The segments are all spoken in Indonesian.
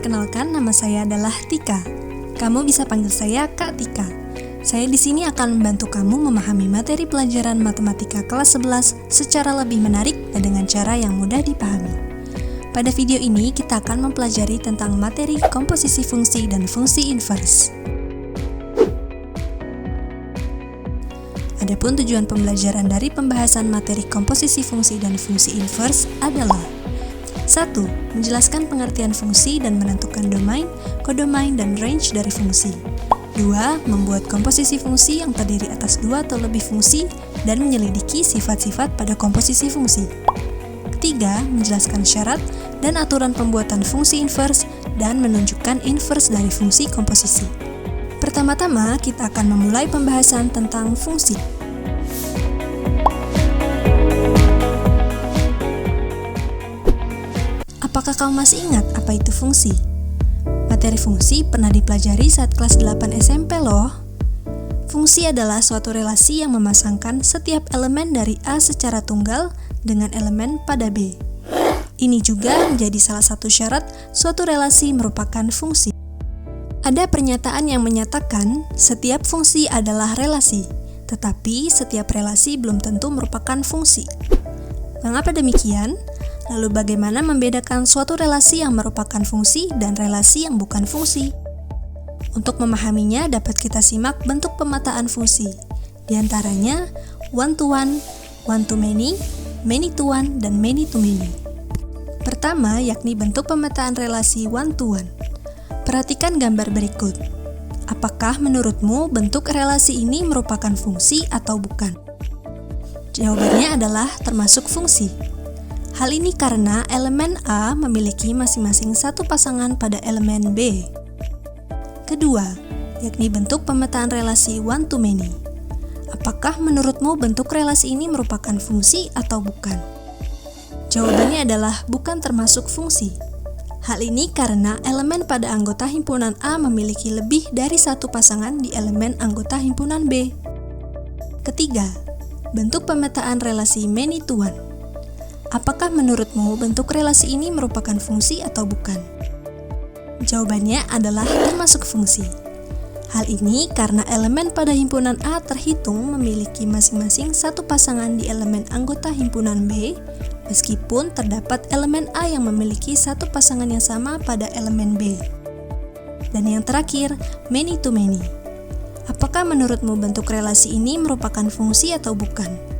Perkenalkan, nama saya adalah Tika. Kamu bisa panggil saya Kak Tika. Saya di sini akan membantu kamu memahami materi pelajaran matematika kelas 11 secara lebih menarik dan dengan cara yang mudah dipahami. Pada video ini, kita akan mempelajari tentang materi komposisi fungsi dan fungsi inverse. Adapun tujuan pembelajaran dari pembahasan materi komposisi fungsi dan fungsi inverse adalah 1. Menjelaskan pengertian fungsi dan menentukan domain, kodomain, dan range dari fungsi. 2. Membuat komposisi fungsi yang terdiri atas 2 atau lebih fungsi dan menyelidiki sifat-sifat pada komposisi fungsi. 3. Menjelaskan syarat dan aturan pembuatan fungsi inverse dan menunjukkan inverse dari fungsi komposisi. Pertama-tama, kita akan memulai pembahasan tentang fungsi. Apakah kamu masih ingat apa itu fungsi? Materi fungsi pernah dipelajari saat kelas 8 SMP loh. Fungsi adalah suatu relasi yang memasangkan setiap elemen dari A secara tunggal dengan elemen pada B. Ini juga menjadi salah satu syarat suatu relasi merupakan fungsi. Ada pernyataan yang menyatakan setiap fungsi adalah relasi, tetapi setiap relasi belum tentu merupakan fungsi. Mengapa demikian? Lalu bagaimana membedakan suatu relasi yang merupakan fungsi dan relasi yang bukan fungsi? Untuk memahaminya dapat kita simak bentuk pemetaan fungsi. Di antaranya one-to-one, one-to-many, many-to-one, dan many-to-many. Pertama, yakni bentuk pemetaan relasi one-to-one. Perhatikan gambar berikut. Apakah menurutmu bentuk relasi ini merupakan fungsi atau bukan? Jawabannya adalah termasuk fungsi. Hal ini karena elemen A memiliki masing-masing satu pasangan pada elemen B. Kedua, yakni bentuk pemetaan relasi one-to-many. Apakah menurutmu bentuk relasi ini merupakan fungsi atau bukan? Jawabannya adalah bukan termasuk fungsi. Hal ini karena elemen pada anggota himpunan A memiliki lebih dari satu pasangan di elemen anggota himpunan B. Ketiga, bentuk pemetaan relasi many-to-one. Apakah menurutmu bentuk relasi ini merupakan fungsi atau bukan? Jawabannya adalah termasuk fungsi. Hal ini karena elemen pada himpunan A terhitung memiliki masing-masing satu pasangan di elemen anggota himpunan B, meskipun terdapat elemen A yang memiliki satu pasangan yang sama pada elemen B. Dan yang terakhir, many-to-many. Apakah menurutmu bentuk relasi ini merupakan fungsi atau bukan?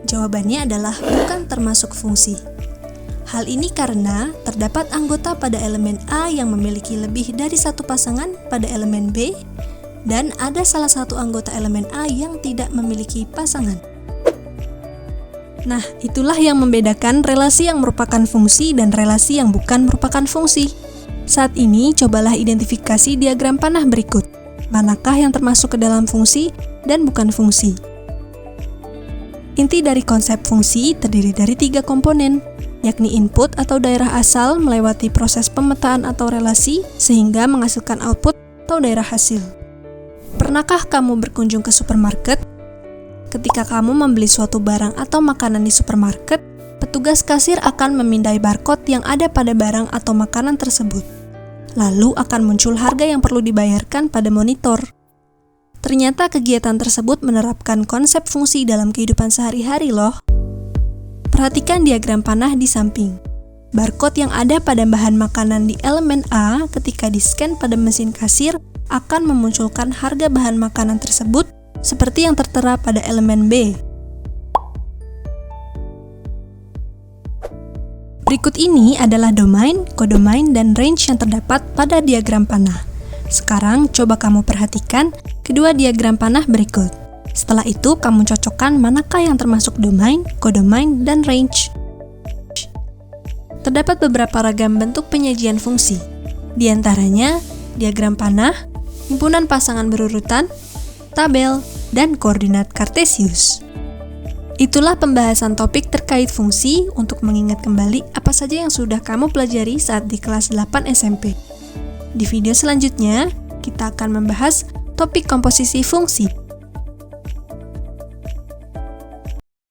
Jawabannya adalah bukan termasuk fungsi. Hal ini karena terdapat anggota pada elemen A yang memiliki lebih dari satu pasangan pada elemen B, dan ada salah satu anggota elemen A yang tidak memiliki pasangan. Nah, itulah yang membedakan relasi yang merupakan fungsi dan relasi yang bukan merupakan fungsi. Saat ini, cobalah identifikasi diagram panah berikut. Manakah yang termasuk ke dalam fungsi dan bukan fungsi? Inti dari konsep fungsi terdiri dari 3 komponen, yakni input atau daerah asal melewati proses pemetaan atau relasi sehingga menghasilkan output atau daerah hasil. Pernahkah kamu berkunjung ke supermarket? Ketika kamu membeli suatu barang atau makanan di supermarket, petugas kasir akan memindai barcode yang ada pada barang atau makanan tersebut. Lalu akan muncul harga yang perlu dibayarkan pada monitor. Ternyata kegiatan tersebut menerapkan konsep fungsi dalam kehidupan sehari-hari loh. Perhatikan diagram panah di samping. Barcode yang ada pada bahan makanan di elemen A ketika di-scan pada mesin kasir akan memunculkan harga bahan makanan tersebut seperti yang tertera pada elemen B. Berikut ini adalah domain, kodomain, dan range yang terdapat pada diagram panah. Sekarang coba kamu perhatikan kedua diagram panah berikut. Setelah itu kamu cocokkan manakah yang termasuk domain, kodomain, dan range. Terdapat beberapa ragam bentuk penyajian fungsi. Di antaranya diagram panah, himpunan pasangan berurutan, tabel, dan koordinat kartesius. Itulah pembahasan topik terkait fungsi untuk mengingat kembali apa saja yang sudah kamu pelajari saat di kelas 8 SMP. Di video selanjutnya, kita akan membahas topik komposisi fungsi.